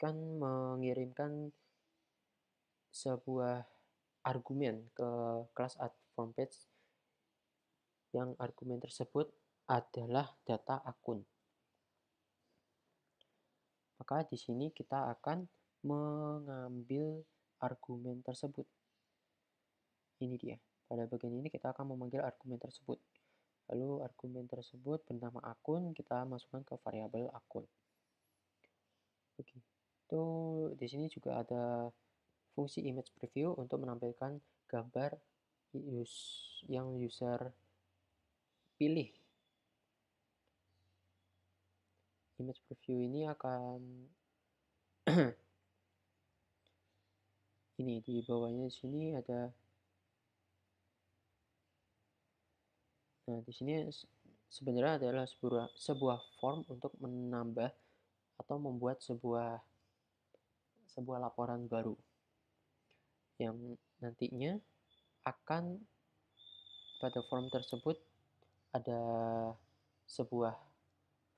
akan mengirimkan sebuah argumen ke kelas add form page yang argumen tersebut adalah data akun. Maka di sini kita akan mengambil argumen tersebut. Ini dia. Pada bagian ini kita akan memanggil argumen tersebut. Lalu argumen tersebut bernama akun, kita masukkan ke variabel akun. Begitu, di sini juga ada fungsi image preview untuk menampilkan gambar yang user pilih. Image preview ini akan ini di bawahnya di sini ada. Nah, di sini sebenarnya adalah sebuah form untuk menambah atau membuat sebuah laporan baru yang nantinya akan pada form tersebut ada sebuah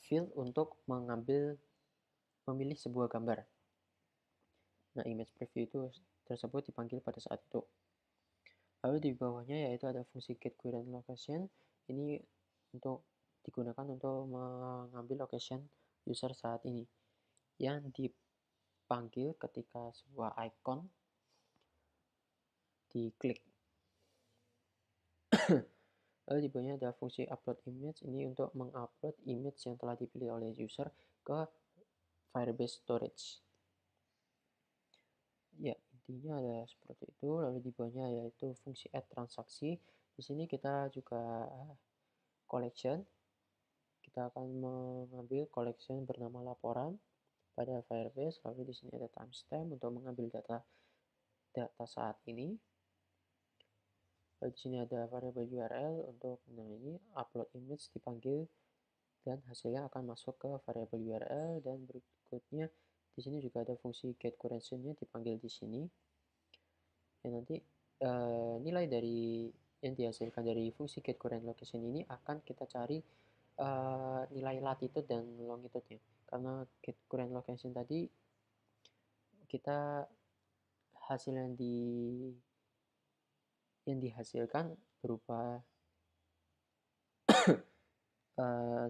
field untuk memilih sebuah gambar. Nah, image preview itu tersebut dipanggil pada saat itu. Lalu di bawahnya yaitu ada fungsi get current location. Ini untuk digunakan untuk mengambil location user saat ini yang dipanggil ketika sebuah icon diklik. Lalu di bawahnya ada fungsi upload image. Ini untuk mengupload image yang telah dipilih oleh user ke Firebase storage. Ya, intinya ada seperti itu. Lalu di bawahnya yaitu fungsi add transaksi. Di sini kita juga collection. Kita akan mengambil collection bernama laporan pada Firebase. Lalu di sini ada timestamp untuk mengambil data saat ini. Lalu di sini ada variable URL untuk ini upload image dipanggil dan hasilnya akan masuk ke variable URL. Dan berikutnya di sini juga ada fungsi get currency-nya dipanggil di sini. Dan nanti nilai dari yang dihasilkan dari fungsi get current location ini akan kita cari nilai latitude dan longitude-nya. Karena get current location tadi kita hasil yang dihasilkan berupa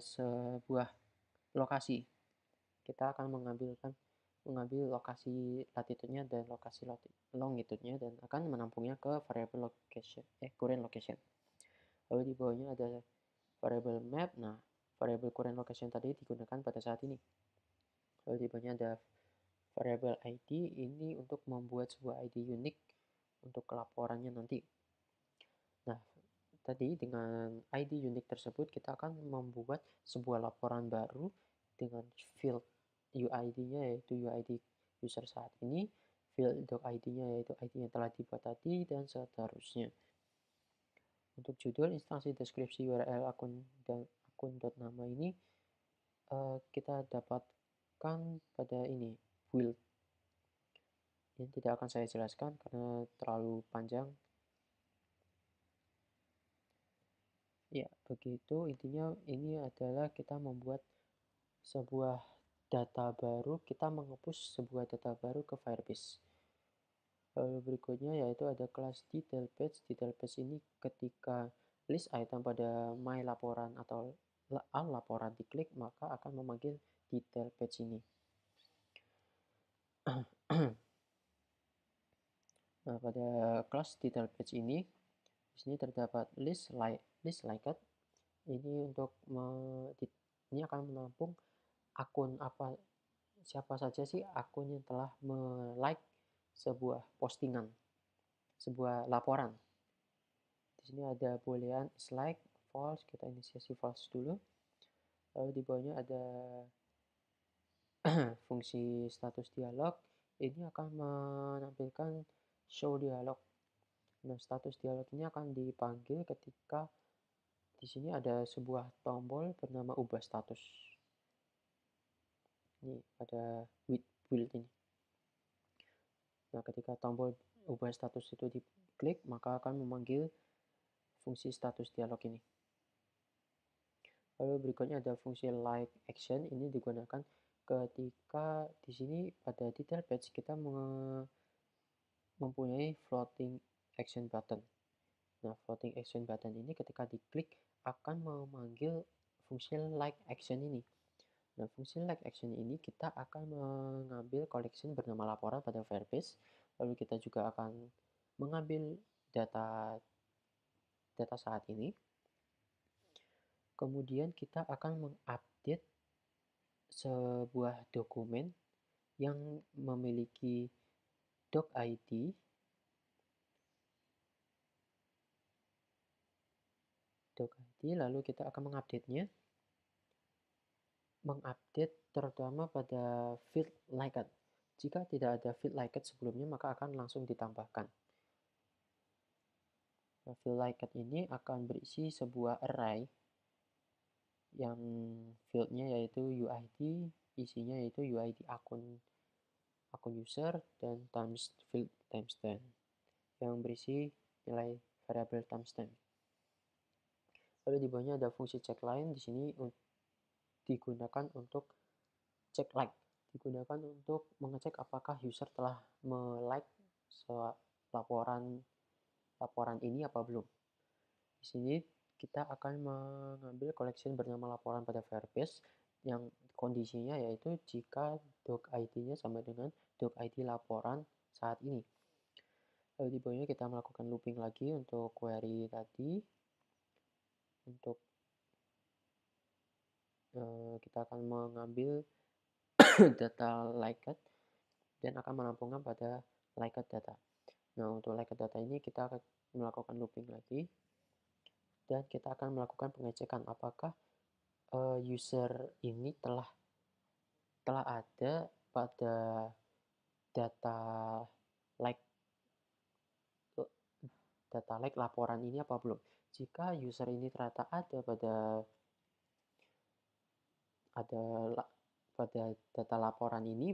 sebuah lokasi. Kita akan mengambil lokasi latitude-nya dan lokasi longitude-nya dan akan menampungnya ke variable current location. Lalu di bawahnya ada variable map. Nah, variable current location tadi digunakan pada saat ini. Lalu di bawahnya ada variable ID. Ini untuk membuat sebuah ID unik untuk laporannya nanti. Nah, tadi dengan ID unik tersebut kita akan membuat sebuah laporan baru dengan field UID-nya yaitu UID user saat ini, field .id-nya yaitu ID yang telah dibuat tadi, dan seterusnya. Untuk judul, instansi, deskripsi, URL, akun, dan akun.nama ini kita dapatkan pada ini, build. Ini tidak akan saya jelaskan karena terlalu panjang. Ya, begitu. Intinya ini adalah kita membuat sebuah data baru, kita mengepus sebuah data baru ke Firebase. Lalu berikutnya yaitu ada kelas detail page. Detail page ini ketika list item pada my laporan atau al laporan diklik, maka akan memanggil detail page ini. Nah, pada kelas detail page ini, di sini terdapat list liked. Ini ini akan menampung akun siapa saja sih akun yang telah like sebuah postingan, sebuah laporan. Di sini ada boolean is like, false, kita inisiasi false dulu. Lalu di bawahnya ada fungsi status dialog. Ini akan menampilkan show dialog. Nah, status dialog ini akan dipanggil ketika di sini ada sebuah tombol bernama ubah status. Ini ada with build ini. Nah, ketika tombol ubah status itu diklik, maka akan memanggil fungsi status dialog ini. Lalu berikutnya ada fungsi like action. Ini digunakan ketika di sini pada detail page kita mempunyai floating action button. Nah, floating action button ini ketika diklik akan memanggil fungsi like action ini. Nah, fungsi like action ini kita akan mengambil collection bernama laporan pada Firebase. Lalu kita juga akan mengambil data saat ini. Kemudian kita akan mengupdate sebuah dokumen yang memiliki doc ID lalu kita akan mengupdate-nya, terutama pada field like it. Jika tidak ada field like it sebelumnya, maka akan langsung ditambahkan. Nah, field like it ini akan berisi sebuah array yang fieldnya yaitu UID, isinya yaitu UID akun user dan field timestamp yang berisi nilai variabel timestamp. Lalu di bawahnya ada fungsi check line, di sini digunakan untuk check like, digunakan untuk mengecek apakah user telah like laporan ini apa belum. Di sini kita akan mengambil collection bernama laporan pada Firebase yang kondisinya yaitu jika doc ID-nya sama dengan doc ID laporan saat ini. Lalu di bawahnya kita melakukan looping lagi untuk query tadi. Untuk kita akan mengambil data liked dan akan menampungnya pada liked data. Nah, untuk liked data ini kita akan melakukan looping lagi dan kita akan melakukan pengecekan apakah user ini telah ada pada data like laporan ini apa belum. Jika user ini ternyata ada pada data laporan ini,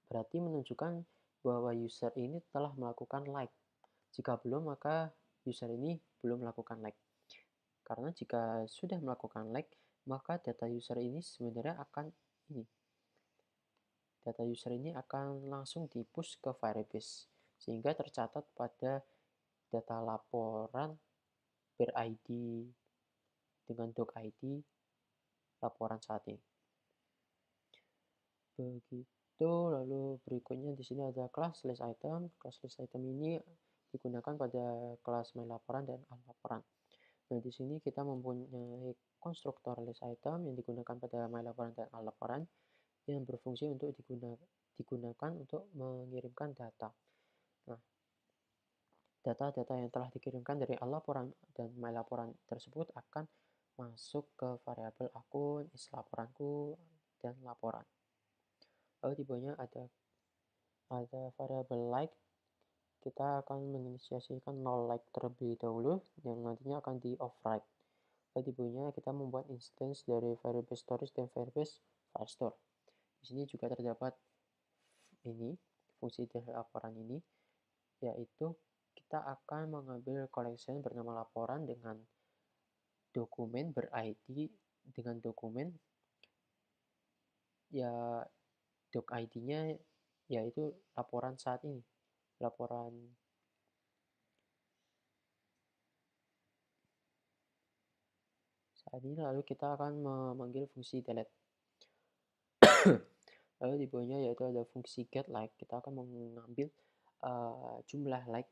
berarti menunjukkan bahwa user ini telah melakukan like. Jika belum, maka user ini belum melakukan like. Karena jika sudah melakukan like, maka data user ini sebenarnya akan langsung di-push ke Firebase sehingga tercatat pada data laporan ber-ID dengan doc ID laporan saat ini. Begitu, lalu berikutnya di sini ada class list item. Class list item ini digunakan pada kelas myLaporan dan alLaporan. Nah, di sini kita mempunyai konstruktor list item yang digunakan pada myLaporan dan alLaporan yang berfungsi untuk digunakan untuk mengirimkan data. Nah, data-data yang telah dikirimkan dari alLaporan dan myLaporan tersebut akan masuk ke variabel akun, islaporanku, dan laporan. Lalu di bawahnya ada variabel like. Kita akan menginisiasikan null like terlebih dahulu yang nantinya akan di override. Lalu di bawahnya kita membuat instance dari Firebase Storage dan Firebase Firestore. Di sini juga terdapat fungsi dari laporan ini, yaitu kita akan mengambil collection bernama laporan dengan dokumen ber-ID dengan dokumen doc ID-nya yaitu laporan saat ini. Laporan saat ini, lalu kita akan memanggil fungsi delete. Lalu di bawahnya yaitu ada fungsi get like. Kita akan mengambil jumlah like.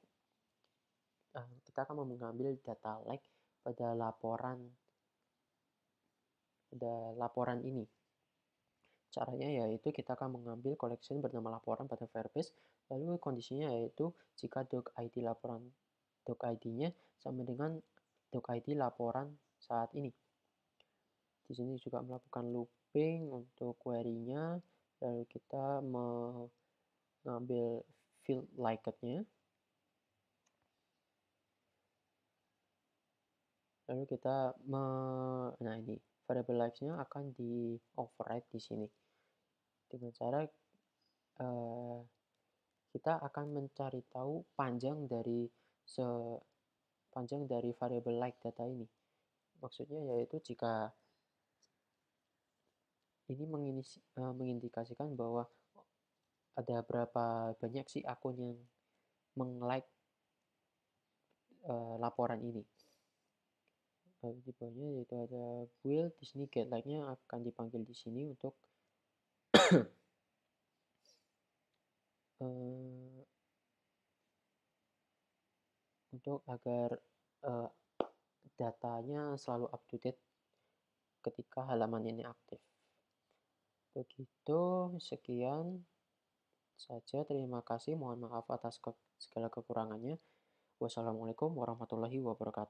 Kita akan mengambil data like pada laporan ini. Caranya yaitu kita akan mengambil collection bernama laporan pada Firebase, lalu kondisinya yaitu jika doc ID-nya sama dengan doc ID laporan saat ini. Di sini juga melakukan looping untuk query-nya, lalu kita mengambil field liked-nya. Lalu kita variable likes-nya akan di override di sini. Dengan cara kita akan mencari tahu panjang dari variable like data ini. Maksudnya yaitu jika Ini mengindikasikan bahwa ada berapa banyak sih akun yang meng-like laporan ini. Lalu di bawahnya yaitu ada Will Disney guideline-nya akan dipanggil di sini untuk agar datanya selalu up to date ketika halaman ini aktif. Begitu, sekian saja. Terima kasih. Mohon maaf atas segala kekurangannya. Wassalamualaikum warahmatullahi wabarakatuh.